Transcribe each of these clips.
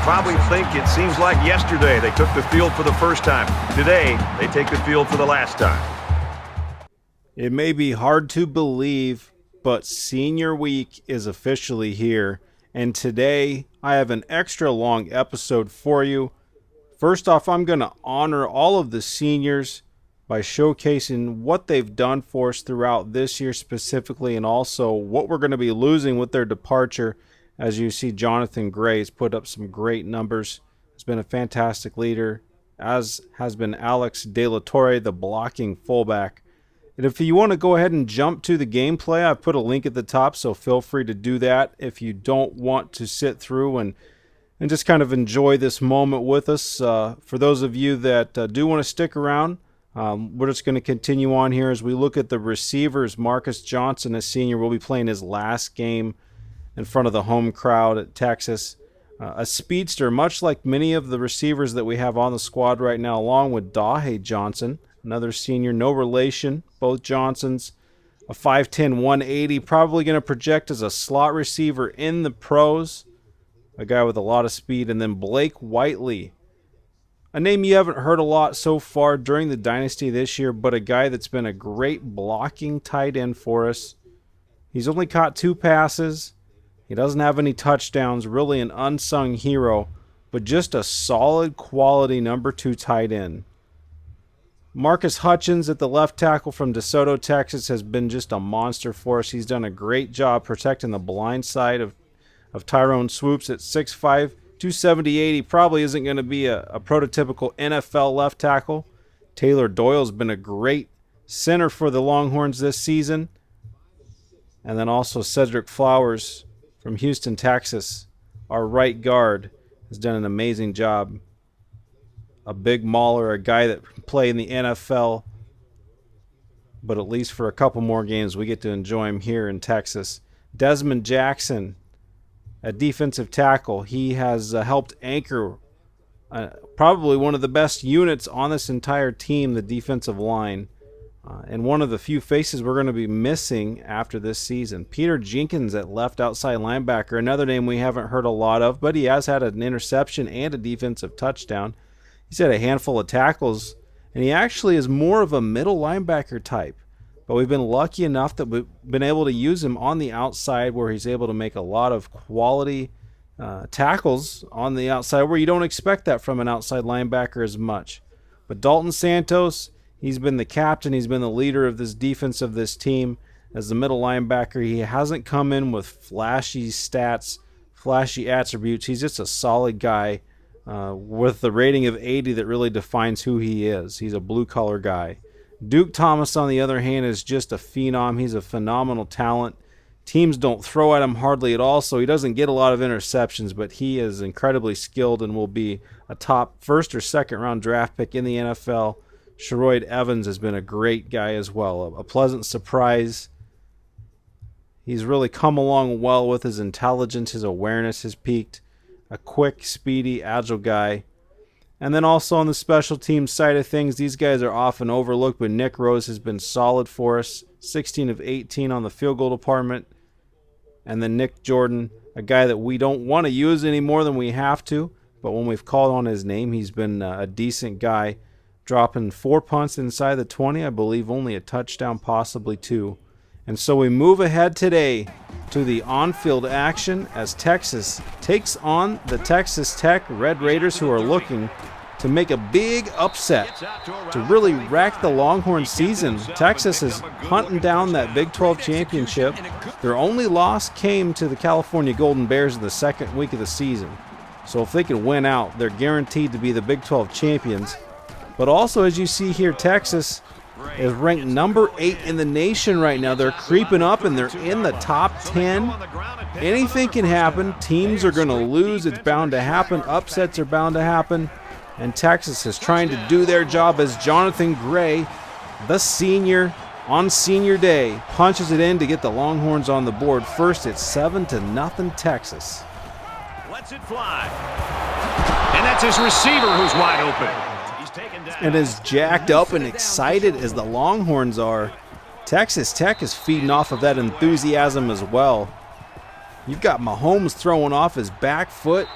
probably think it seems like yesterday they took the field for the first time. Today, they take the field for the last time. It may be hard to believe, but senior week is officially here. And today, I have an extra long episode for you. First off, I'm going to honor all of the seniors by showcasing what they've done for us throughout this year specifically, and also what we're going to be losing with their departure. As you see, Jonathan Gray's put up some great numbers. He's been a fantastic leader, as has been Alex De La Torre, the blocking fullback. And if you want to go ahead and jump to the gameplay, I've put a link at the top, so feel free to do that if you don't want to sit through and just kind of enjoy this moment with us. For those of you that do want to stick around, we're just going to continue on here as we look at the receivers. Marcus Johnson, a senior, will be playing his last game in front of the home crowd at Texas. A speedster, much like many of the receivers that we have on the squad right now, along with Dahe Johnson, another senior, no relation, both Johnsons. A 5'10", 180, probably going to project as a slot receiver in the pros. A guy with a lot of speed. And then Blake Whiteley, a name you haven't heard a lot so far during the Dynasty this year, but a guy that's been a great blocking tight end for us. He's only caught 2 passes. He doesn't have any touchdowns, really an unsung hero, but just a solid quality number 2 tight end. Marcus Hutchins at the left tackle from DeSoto, Texas, has been just a monster for us. He's done a great job protecting the blind side of Tyrone Swoopes at 6'5", 278. He probably isn't going to be a prototypical NFL left tackle. Taylor Doyle's been a great center for the Longhorns this season. And then also Cedric Flowers from Houston, Texas, our right guard, has done an amazing job. A big mauler, a guy that can play in the NFL, but at least for a couple more games we get to enjoy him here in Texas. Desmond Jackson, a defensive tackle. He has helped anchor probably one of the best units on this entire team, the defensive line, and one of the few faces we're going to be missing after this season. Peter Jenkins at left outside linebacker, another name we haven't heard a lot of, but he has had an interception and a defensive touchdown. He's had a handful of tackles, and he actually is more of a middle linebacker type. But we've been lucky enough that we've been able to use him on the outside where he's able to make a lot of quality tackles on the outside where you don't expect that from an outside linebacker as much. But Dalton Santos, he's been the captain. He's been the leader of this defense of this team as the middle linebacker. He hasn't come in with flashy stats, flashy attributes. He's just a solid guy with the rating of 80 that really defines who he is. He's a blue-collar guy. Duke Thomas, on the other hand, is just a phenom. He's a phenomenal talent. Teams don't throw at him hardly at all, so he doesn't get a lot of interceptions, but he is incredibly skilled and will be a top first or second round draft pick in the NFL. Sherroyd Evans has been a great guy as well, a pleasant surprise. He's really come along well with his intelligence. His awareness has peaked. A quick, speedy, agile guy. And then also on the special teams side of things, these guys are often overlooked, but Nick Rose has been solid for us. 16 of 18 on the field goal department. And then Nick Jordan, a guy that we don't want to use any more than we have to, but when we've called on his name, he's been a decent guy, dropping 4 punts inside the 20, I believe only a touchdown, possibly 2. And so we move ahead today to the on-field action as Texas takes on the Texas Tech Red Raiders, who are looking to make a big upset to really rack the Longhorn season. Texas is hunting down that Big 12 championship. Their only loss came to the California Golden Bears in the second week of the season. So if they can win out, they're guaranteed to be the Big 12 champions. But also, as you see here, Texas is ranked number 8 in the nation right now. They're creeping up and they're in the top 10. Anything can happen. Teams are going to lose. It's bound to happen. Upsets are bound to happen. And Texas is trying to do their job as Jonathan Gray, the senior, on senior day, punches it in to get the Longhorns on the board. First, it's 7-0 Texas. Lets it fly. And that's his receiver who's wide open. And as jacked up and excited as the Longhorns are, Texas Tech is feeding off of that enthusiasm as well. You've got Mahomes throwing off his back foot.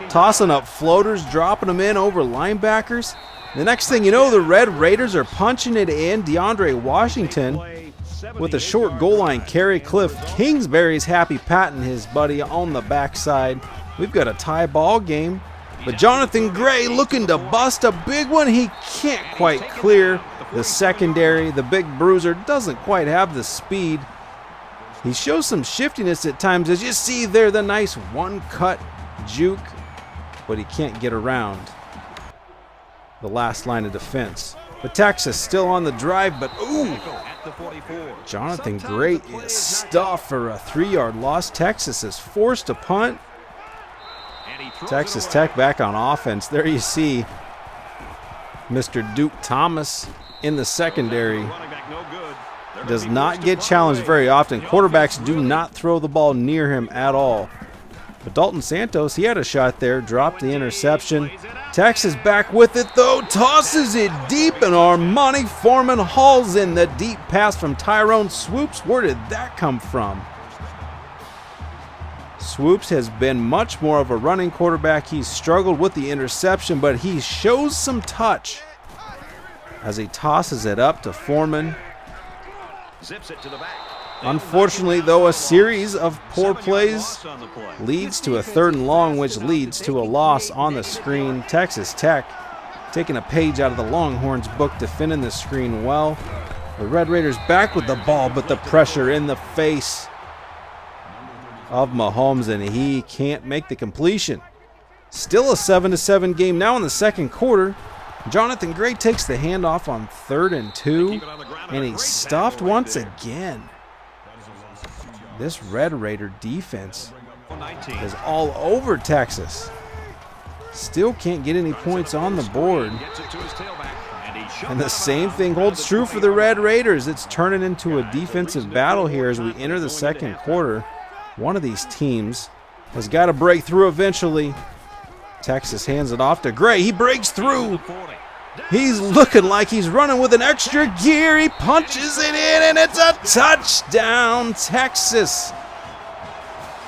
tossing up floaters, dropping them in over linebackers. The next thing you know, the Red Raiders are punching it in. DeAndre Washington with a short goal line carry. Cliff Kingsbury's happy patting his buddy on the backside. We've got a tie ball game. But Jonathan Gray looking to bust a big one. He can't quite clear the secondary. The big bruiser doesn't quite have the speed. He shows some shiftiness at times, as you see there, the nice one-cut juke, but he can't get around the last line of defense. But Texas still on the drive, but ooh! Jonathan Gray is stuffed for a 3-yard loss. Texas is forced to punt. Texas Tech back on offense. There you see Mr. Duke Thomas in the secondary. Does not get challenged very often. Quarterbacks do not throw the ball near him at all. But Dalton Santos, he had a shot there, dropped the interception. Texas back with it though, tosses it deep, and Armani Foreman hauls in the deep pass from Tyrone Swoopes. Where did that come from? Swoopes has been much more of a running quarterback. He's struggled with the interception, but he shows some touch as he tosses it up to Foreman. Unfortunately, though, a series of poor plays leads to a 3rd and long, which leads to a loss on the screen. Texas Tech taking a page out of the Longhorns' book, defending the screen well. The Red Raiders back with the ball, but the pressure in the face of Mahomes, and he can't make the completion. Still a 7-7 game now in the second quarter. Jonathan Gray takes the handoff on 3rd and 2, and he's stuffed once again. This Red Raider defense is all over Texas. Still can't get any points on the board. And the same thing holds true for the Red Raiders. It's turning into a defensive battle here as we enter the second quarter. One of these teams has got to break through eventually. Texas hands it off to Gray. He breaks through. He's looking like he's running with an extra gear. He punches it in, and it's a touchdown, Texas.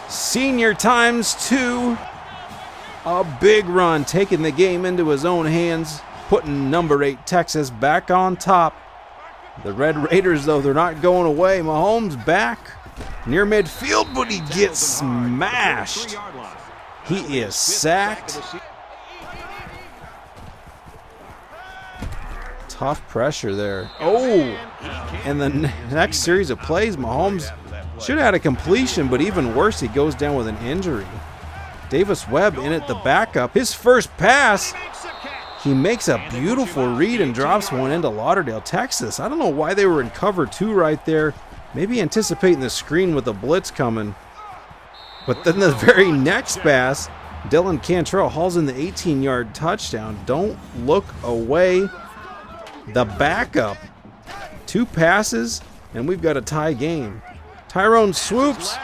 Senior ×2. A big run, taking the game into his own hands, putting number 8 Texas back on top. The Red Raiders, though, they're not going away. Mahomes back near midfield, but he gets smashed. He is sacked. Tough pressure there. Oh, and the next series of plays, Mahomes should have had a completion, but even worse, he goes down with an injury. Davis Webb in at the backup. His first pass, he makes a beautiful read and drops one into Lauderdale, Texas. I don't know why they were in cover 2 right there. Maybe anticipating the screen with the blitz coming. But then the very next pass, Dylan Cantrell hauls in the 18-yard touchdown. Don't look away. The backup. 2 passes, and we've got a tie game. Tyrone Swoopes,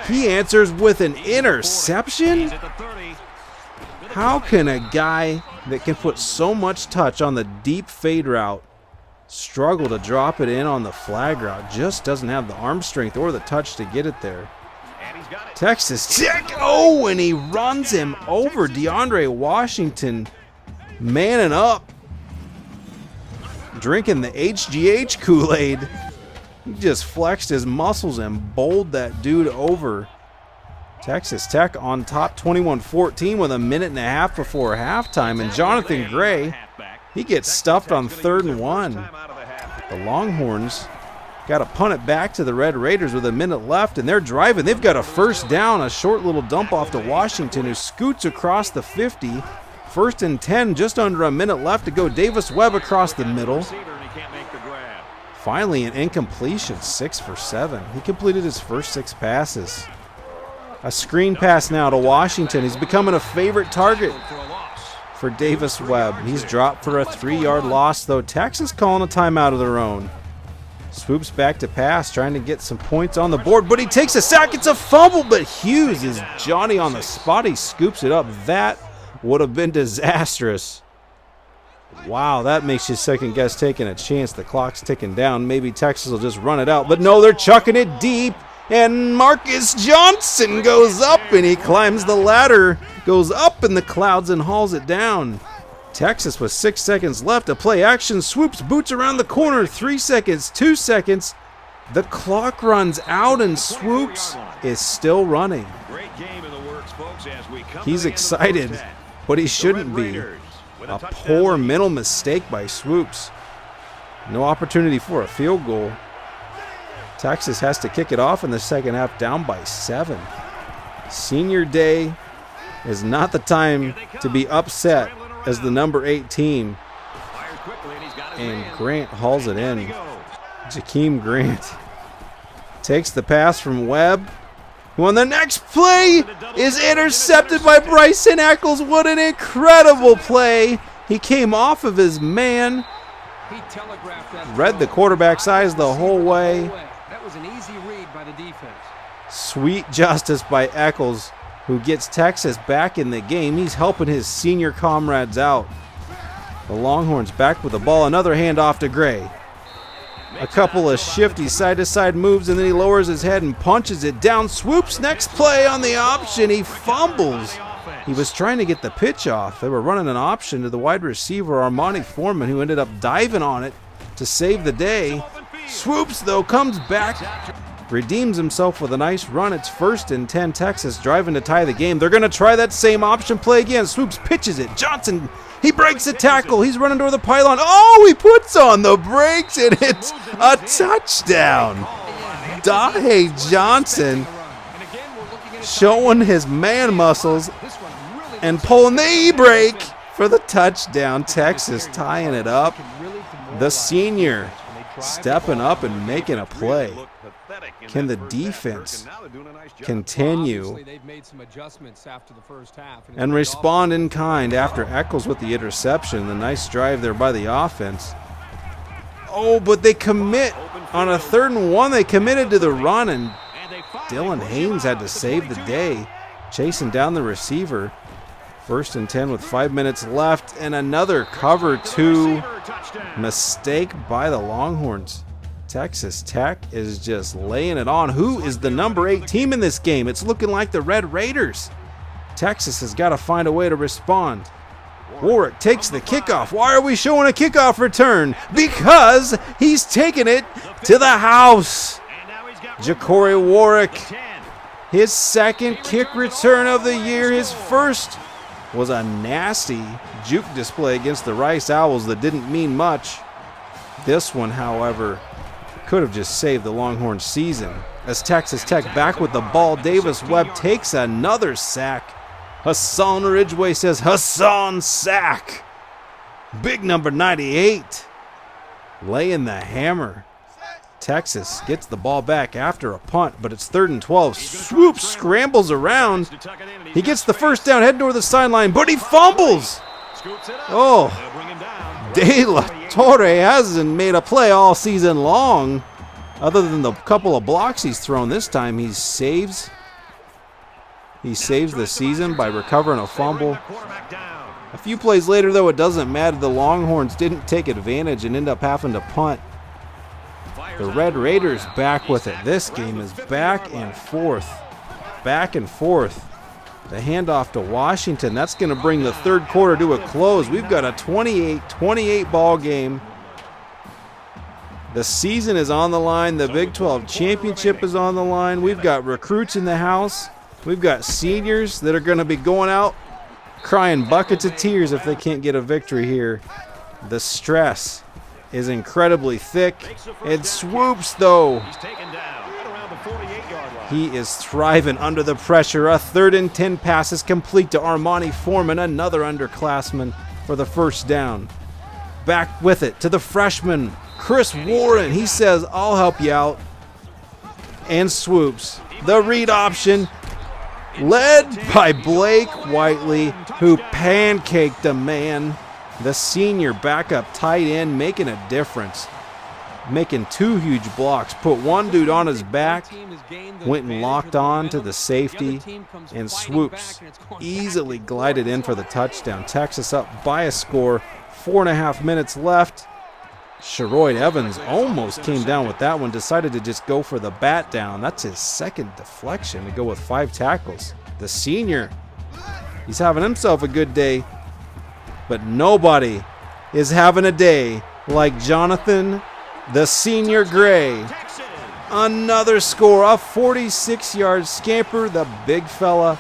he answers with an interception? How can a guy that can put so much touch on the deep fade route struggle to drop it in on the flag route? Just doesn't have the arm strength or the touch to get it there. Texas Tech, oh, and he runs him over. DeAndre Washington manning up, drinking the HGH Kool-Aid. He just flexed his muscles and bowled that dude over. Texas Tech on top 21-14 with a minute and a half before halftime, and Jonathan Gray, he gets stuffed on 3rd and 1. The Longhorns got to punt it back to the Red Raiders with a minute left, and they're driving. They've got a first down, a short little dump off to Washington, who scoots across the 50. 1st and 10, just under a minute left to go. Davis Webb across the middle. Finally, an incompletion, 6 for 7. He completed his first 6 passes. A screen pass now to Washington. He's becoming a favorite target for Davis Webb. He's dropped for a 3-yard loss, though. Texas calling a timeout of their own. Swoops back to pass, trying to get some points on the board, but he takes a sack. It's a fumble, but Hughes is Johnny on the spot. He scoops it up. That would have been disastrous. Wow, that makes you second guess taking a chance. The clock's ticking down. Maybe Texas will just run it out, but no, they're chucking it deep, and Marcus Johnson goes up open. He climbs the ladder, goes up in the clouds, and hauls it down. Texas with 6 seconds left to play action. Swoopes boots around the corner. 3 seconds, 2 seconds. The clock runs out, and Swoopes is still running. He's excited, but he shouldn't be. A poor mental mistake by Swoopes. No opportunity for a field goal. Texas has to kick it off in the second half, down by 7. Senior day is not the time to be upset as the number 8 team. And Grant hauls it in. Jakeem Grant takes the pass from Webb, who on the next play is intercepted by Bryson Eccles. What an incredible play. He came off of his man, read the quarterback's eyes the whole way. That was an easy read by the defense. Sweet justice by Eccles, who gets Texas back in the game. He's helping his senior comrades out. The Longhorns back with the ball. Another handoff to Gray. A couple of shifty side-to-side moves, and then he lowers his head and punches it down. Swoopes next play on the option. He fumbles. He was trying to get the pitch off. They were running an option to the wide receiver, Armani Foreman, who ended up diving on it to save the day. Swoopes, though, comes back, redeems himself with a nice run. It's 1st and 10, Texas driving to tie the game. They're going to try that same option play again. Swoopes pitches it. Johnson, he breaks the tackle. He's running toward the pylon. Oh, he puts on the brakes, and it's a touchdown. Dahe Johnson showing his man muscles and pulling the e-brake for the touchdown. Texas tying it up. The senior stepping up and making a play. Can the defense continue and respond in kind after Eccles with the interception? The nice drive there by the offense. Oh, but they commit on a 3rd and 1. They committed to the run, and Dylan Haynes had to save the day, chasing down the receiver. 1st and 10 with 5 minutes left, and another cover 2 mistake by the Longhorns. Texas Tech is just laying it on. Who is the number 8 team in this game? It's looking like the Red Raiders. Texas has got to find a way to respond. Warrick takes the kickoff. Why are we showing a kickoff return? Because he's taking it to the house. Ja'Cory Warrick, his 2nd kick return of the year. His first was a nasty juke display against the Rice Owls that didn't mean much. This one, however, could have just saved the Longhorn season. As Texas Tech back with the ball, Davis Webb takes another sack. Hassan Ridgway says, Hassan sack. Big number 98 laying the hammer. Texas gets the ball back after a punt, but it's 3rd and 12. Swoopes scrambles around. He gets the first down, heading toward the sideline, but he fumbles. Oh, De La Torre hasn't made a play all season long. Other than the couple of blocks he's thrown this time, he saves the season by recovering a fumble. A few plays later, though, it doesn't matter. The Longhorns didn't take advantage and end up having to punt. The Red Raiders back with it. This game is back and forth. Back and forth. The handoff to Washington. That's going to bring the 3rd quarter to a close. We've got a 28-28 ball game. The season is on the line. The Big 12 championship is on the line. We've got recruits in the house. We've got seniors that are going to be going out crying buckets of tears if they can't get a victory here. The stress is incredibly thick. And Swoopes, though, he is thriving under the pressure. A 3rd and 10 pass is complete to Armani Foreman, another underclassman, for the first down. Back with it to the freshman, Chris Warren. He says, I'll help you out. And Swoopes, the read option, led by Blake Whiteley, who pancaked the man. The senior backup tight end making a difference. Making 2 huge blocks. Put one dude on his back, went and locked on to the safety, and Swoopes easily glided in for the touchdown. Texas up by a score. 4.5 minutes left. Sherroyd Evans almost came down with that one. Decided to just go for the bat down. That's his 2nd deflection to go with 5 tackles. the senior. He's having himself a good day. But nobody is having a day like Jonathan, the senior Gray. Another score, a 46-yard scamper. The big fella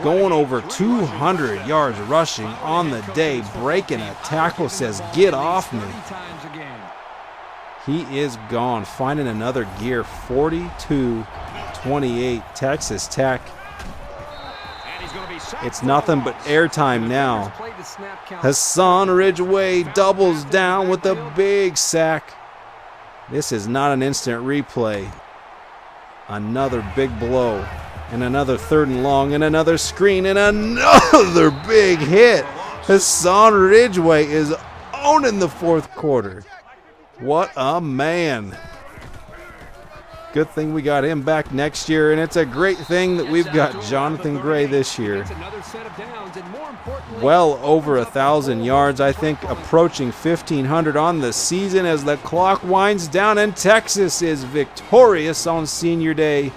going over 200 yards rushing on the day, breaking a tackle, says, "Get off me." He is gone, finding another gear. 42-28, Texas Tech. It's nothing but airtime now. Hassan Ridgeway doubles down with a big sack. This is not an instant replay. Another big blow, and another 3rd and long, and another screen, and another big hit. Hassan Ridgeway is owning the 4th quarter. What a man. Good thing we got him back next year, and it's a great thing that we've got Jonathan Gray this year. Well over 1,000 yards, I think approaching 1,500 on the season as the clock winds down, and Texas is victorious on senior day.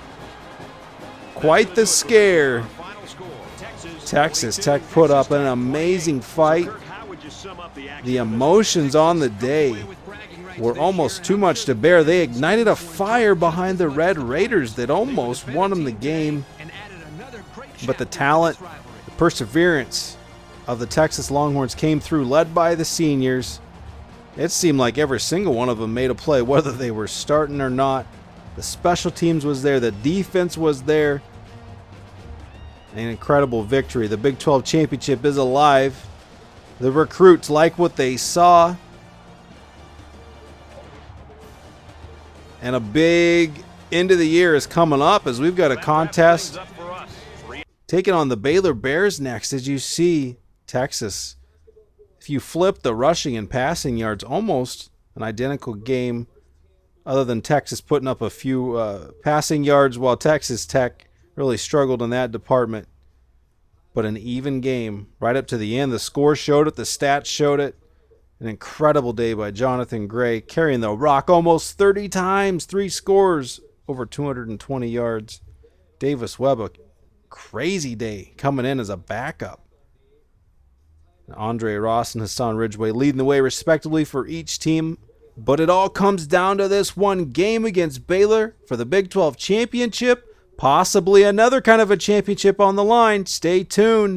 Quite the scare. Texas Tech put up an amazing fight. The emotions on the day were almost too much to bear. They ignited a fire behind the Red Raiders that almost won them the game. But the talent, the perseverance of the Texas Longhorns came through, led by the seniors. It seemed like every single one of them made a play, whether they were starting or not. The special teams was there. The defense was there. An incredible victory. The Big 12 championship is alive. The recruits like what they saw. And a big end of the year is coming up as we've got a contest taking on the Baylor Bears next. As you see, Texas, if you flip the rushing and passing yards, almost an identical game, other than Texas putting up a few passing yards while Texas Tech really struggled in that department. But an even game right up to the end. The score showed it. The stats showed it. An incredible day by Jonathan Gray, carrying the rock almost 30 times, 3 scores, over 220 yards. Davis Webb, a crazy day, coming in as a backup. Andre Ross and Hassan Ridgeway leading the way respectively for each team. But it all comes down to this one game against Baylor for the Big 12 championship. Possibly another kind of a championship on the line. Stay tuned.